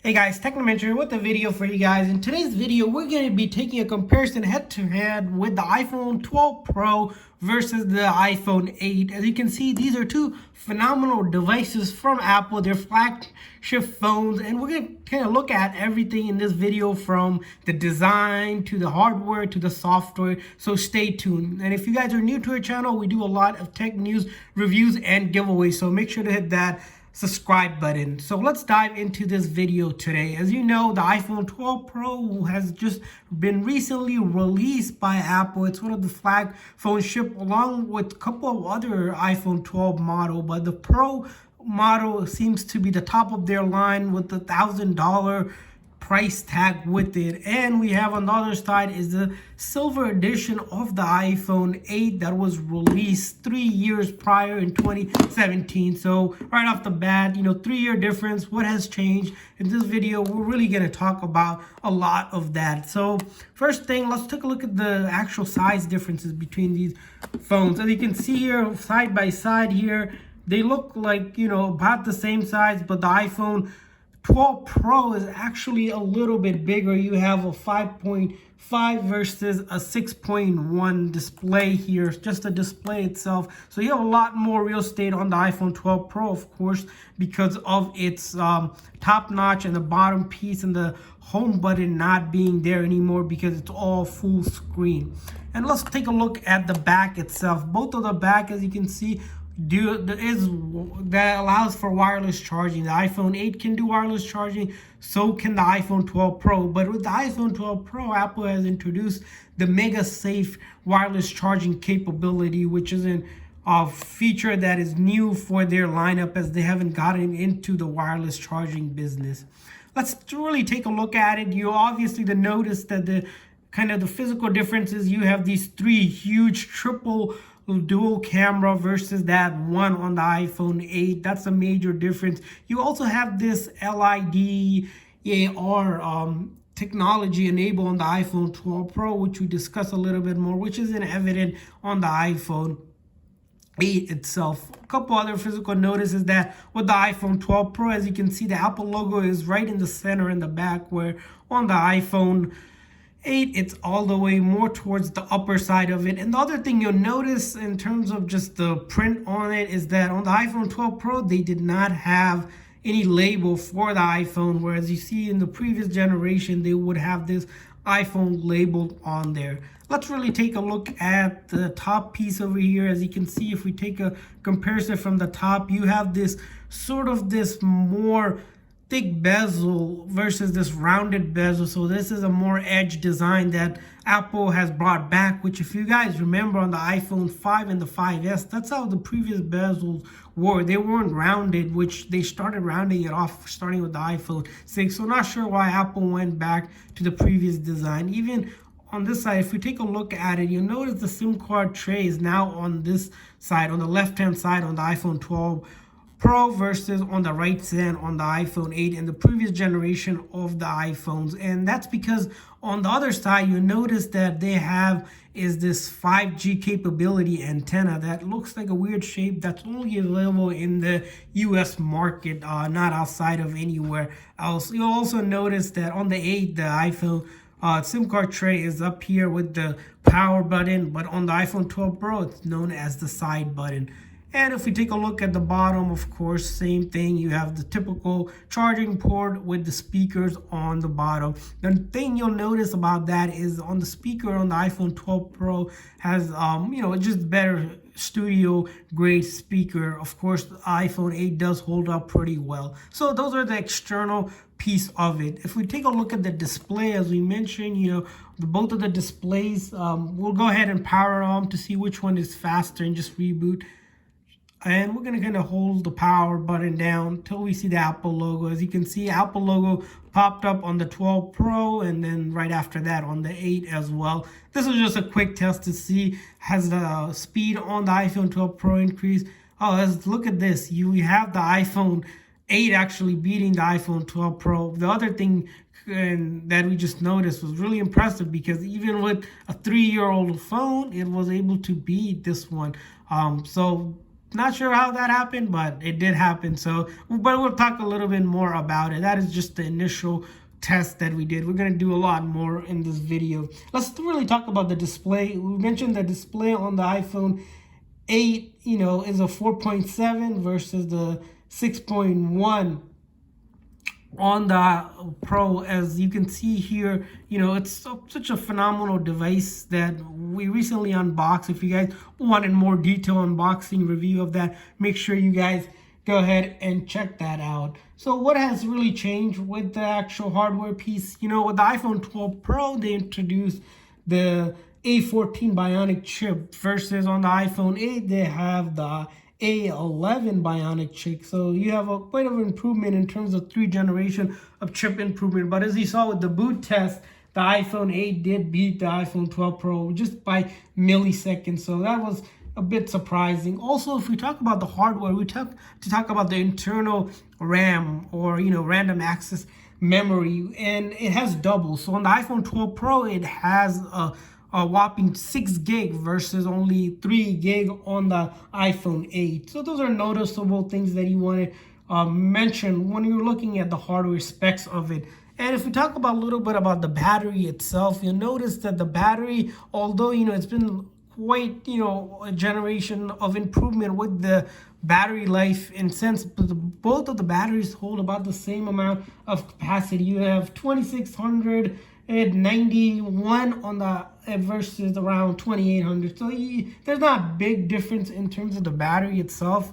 Hey guys, Technomentary with a video for you guys. In today's video, we're going to be taking a comparison head-to-head with the iPhone 12 Pro versus the iPhone 8. As you can see, these are two phenomenal devices from Apple. They're flagship phones, and we're going to kind of look at everything in this video from the design to the hardware to the software. So stay tuned. And if you guys are new to our channel, we do a lot of tech news, reviews, and giveaways. So make sure to hit that subscribe button. So let's dive into this video today. As you know, the iPhone 12 Pro has just been recently released by Apple. It's one of the flag phones shipped along with a couple of other iPhone 12 model, but the Pro model seems to be the top of their line with the $1,000 price tag with it. And we have on the other side is the silver edition of the iPhone 8 that was released 3 years prior in 2017. So right off the bat, 3-year difference. What has changed? In this video, we're really going to talk about a lot of that. So first thing, let's take a look at the actual size differences between these phones. As you can see here, side by side here, they look like, about the same size, but the iPhone 12 Pro is actually a little bit bigger. You have a 5.5 versus a 6.1 display here, just the display itself. So you have a lot more real estate on the iPhone 12 Pro, of course, because of its top notch and the bottom piece and the home button not being there anymore because it's all full screen. And let's take a look at the back itself. Both of the back, as you can see, that allows for wireless charging. The iPhone 8 can do wireless charging, so can the iPhone 12 Pro. But with the iPhone 12 Pro, Apple has introduced the MagSafe wireless charging capability, which is a feature that is new for their lineup as they haven't gotten into the wireless charging business. Let's really take a look at it. You obviously notice that the physical differences. You have these three huge triple dual camera versus that one on the iPhone 8. That's a major difference. You also have this LID AR technology enabled on the iPhone 12 Pro, which we discuss a little bit more, which isn't evident on the iPhone 8 itself. A couple other physical notices that with the iPhone 12 Pro, as you can see, the Apple logo is right in the center in the back, where on the iPhone 8, it's all the way more towards the upper side of it. And the other thing you'll notice in terms of just the print on it is that on the iPhone 12 Pro, they did not have any label for the iPhone, whereas you see in the previous generation, they would have this iPhone labeled on there. Let's really take a look at the top piece over here. As you can see, if we take a comparison from the top, you have this this more thick bezel versus this rounded bezel. So this is a more edge design that Apple has brought back, which if you guys remember on the iPhone 5 and the 5S, that's how the previous bezels were. They weren't rounded, which they started rounding it off starting with the iPhone 6. So not sure why Apple went back to the previous design. Even on this side, if we take a look at it, you'll notice the SIM card tray is now on this side, on the left-hand side on the iPhone 12 Pro versus on the right side on the iPhone 8 and the previous generation of the iPhones. And that's because on the other side, you notice that they have is this 5G capability antenna that looks like a weird shape that's only available in the US market, not outside of anywhere else. You'll also notice that on the 8, the iPhone SIM card tray is up here with the power button, but on the iPhone 12 Pro, it's known as the side button. And if we take a look at the bottom, of course, same thing. You have the typical charging port with the speakers on the bottom. The thing you'll notice about that is on the speaker on the iPhone 12 Pro has, just better studio grade speaker. Of course, the iPhone 8 does hold up pretty well. So those are the external piece of it. If we take a look at the display, as we mentioned, both of the displays, we'll go ahead and power on to see which one is faster and just reboot. And we're going to hold the power button down until we see the Apple logo. As you can see, Apple logo popped up on the 12 Pro and then right after that on the 8 as well. This is just a quick test to see has the speed on the iPhone 12 Pro increased. Oh, let's look at this. You have the iPhone 8 actually beating the iPhone 12 Pro. The other thing that we just noticed was really impressive because even with a 3-year-old phone, it was able to beat this one. So Not sure how that happened, but it did happen. So, but we'll talk a little bit more about it. That is just the initial test that we did. We're going to do a lot more in this video. Let's really talk about the display. We mentioned the display on the iPhone 8, is a 4.7 versus the 6.1 on the Pro. As you can see here, it's such a phenomenal device that we recently unboxed. If you guys wanted more detailed unboxing review of that, make sure you guys go ahead and check that out. So what has really changed with the actual hardware piece? With the iPhone 12 Pro, they introduced the A14 Bionic chip versus on the iPhone 8, they have the A11 Bionic chip. So you have a quite of an improvement in terms of 3 generation of chip improvement. But as you saw with the boot test, the iPhone 8 did beat the iPhone 12 Pro just by milliseconds. So that was a bit surprising. Also, if we talk about the hardware, we talk about the internal RAM, or random access memory, and it has double. So on the iPhone 12 Pro, it has a whopping 6 gig versus only 3 gig on the iPhone 8. So those are noticeable things that you want to mention when you're looking at the hardware specs of it. And if we talk about a little bit about the battery itself, you'll notice that the battery, although it's been quite a generation of improvement with the battery life, in sense, but both of the batteries hold about the same amount of capacity. You have 2691 on the versus around 2800. So there's not a big difference in terms of the battery itself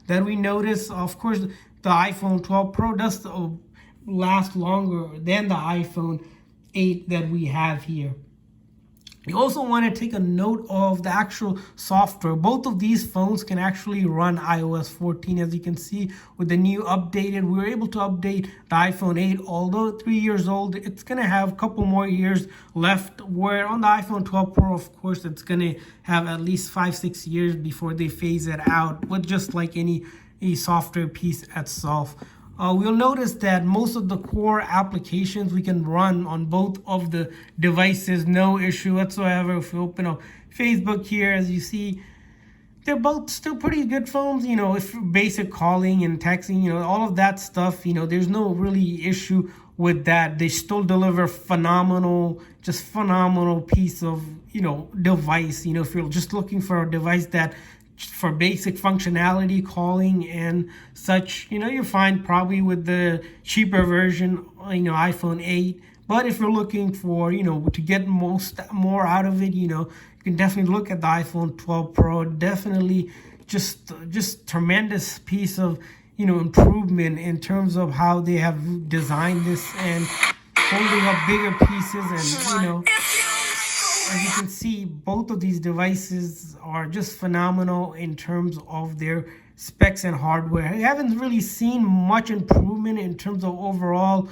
that we notice. Of course, the iPhone 12 Pro does last longer than the iPhone 8 that we have here. You also want to take a note of the actual software. Both of these phones can actually run iOS 14. As you can see with the new updated, we were able to update the iPhone 8. Although 3 years old, it's going to have a couple more years left, where on the iPhone 12 Pro, of course, it's going to have at least 5-6 years before they phase it out, with just like any software piece itself. We'll notice that most of the core applications we can run on both of the devices, no issue whatsoever. If we open up Facebook here, as you see, they're both still pretty good phones. If basic calling and texting, all of that stuff, there's no really issue with that. They still deliver phenomenal piece of, device. If you're just looking for a device that for basic functionality, calling and such, you're fine probably with the cheaper version, iPhone 8. But if you're looking for, to get more out of it, you can definitely look at the iPhone 12 Pro. Definitely just tremendous piece of, improvement in terms of how they have designed this and holding up bigger pieces. And, as you can see, both of these devices are just phenomenal in terms of their specs and hardware. I haven't really seen much improvement in terms of overall.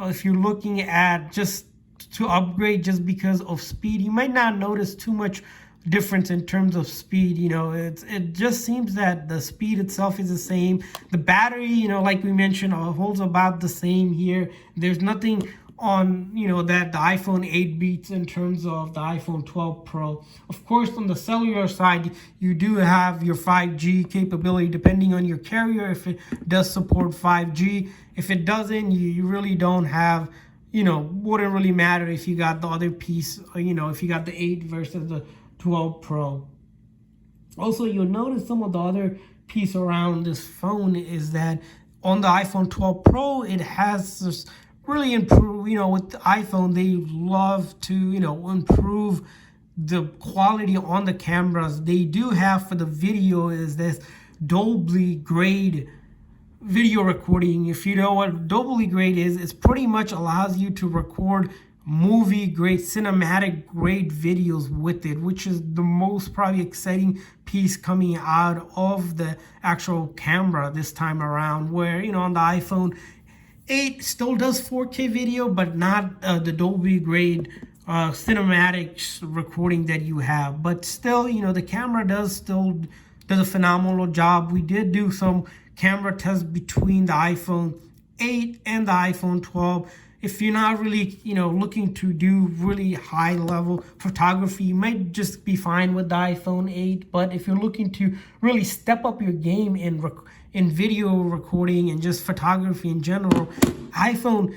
If you're looking at just to upgrade just because of speed, you might not notice too much difference in terms of speed. It just seems that the speed itself is the same. The battery, like we mentioned, holds about the same here. There's nothing on that the iPhone 8 beats in terms of the iPhone 12 Pro. Of course, on the cellular side, you do have your 5G capability depending on your carrier, if it does support 5G. If it doesn't, you really don't have, wouldn't really matter if you got the other piece, if you got the 8 versus the 12 Pro. Also, you'll notice some of the other piece around this phone is that on the iPhone 12 Pro, it has this really improve, with the iPhone, they love to, improve the quality on the cameras. They do have for the video is this Dolby grade video recording. If you know what Dolby grade is, it's pretty much allows you to record movie grade, cinematic grade videos with it, which is the most probably exciting piece coming out of the actual camera this time around, where, on the iPhone 8 still does 4K video, but not the Dolby grade cinematic recording that you have. But still, the camera does a phenomenal job. We did do some camera tests between the iPhone 8 and the iPhone 12. if you're not really, looking to do really high level photography, you might just be fine with the iPhone 8. But if you're looking to really step up your game in video recording and just photography in general, iPhone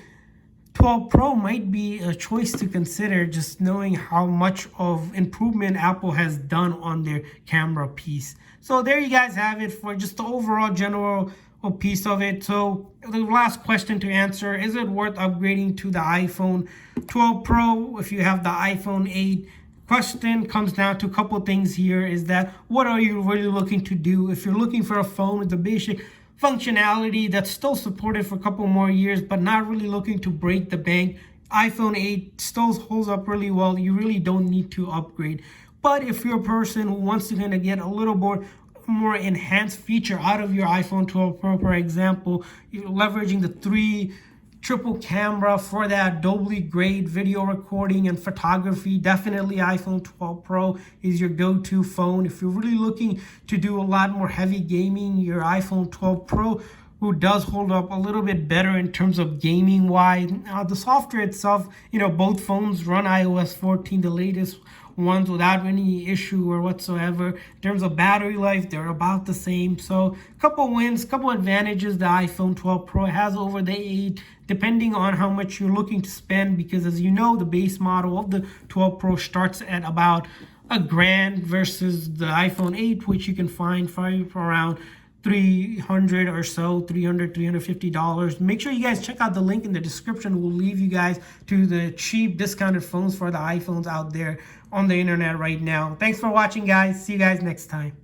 12 Pro might be a choice to consider, just knowing how much of improvement Apple has done on their camera piece. So there you guys have it for just the overall general piece of it. So the last question to answer, is it worth upgrading to the iPhone 12 Pro if you have the iPhone 8? Question comes down to a couple things here, is that what are you really looking to do? If you're looking for a phone with the basic functionality that's still supported for a couple more years, but not really looking to break the bank, iPhone 8 still holds up really well. You really don't need to upgrade. But if you're a person who wants to kind of get a little more enhanced feature out of your iPhone 12 Pro, for example, you're leveraging the triple camera for that Adobe grade video recording and photography, definitely iPhone 12 Pro is your go-to phone. If you're really looking to do a lot more heavy gaming, your iPhone 12 Pro, who does hold up a little bit better in terms of gaming wise. The software itself, both phones run iOS 14, the latest ones, without any issue or whatsoever. In terms of battery life, they're about the same. So a couple wins, couple advantages the iPhone 12 Pro has over the 8, depending on how much you're looking to spend, because as you know, the base model of the 12 Pro starts at about $1,000 versus the iPhone 8, which you can find for around $300 or so, $350. Make sure you guys check out the link in the description. We'll leave you guys to the cheap discounted phones for the iPhones out there on the internet right now. Thanks for watching, guys. See you guys next time.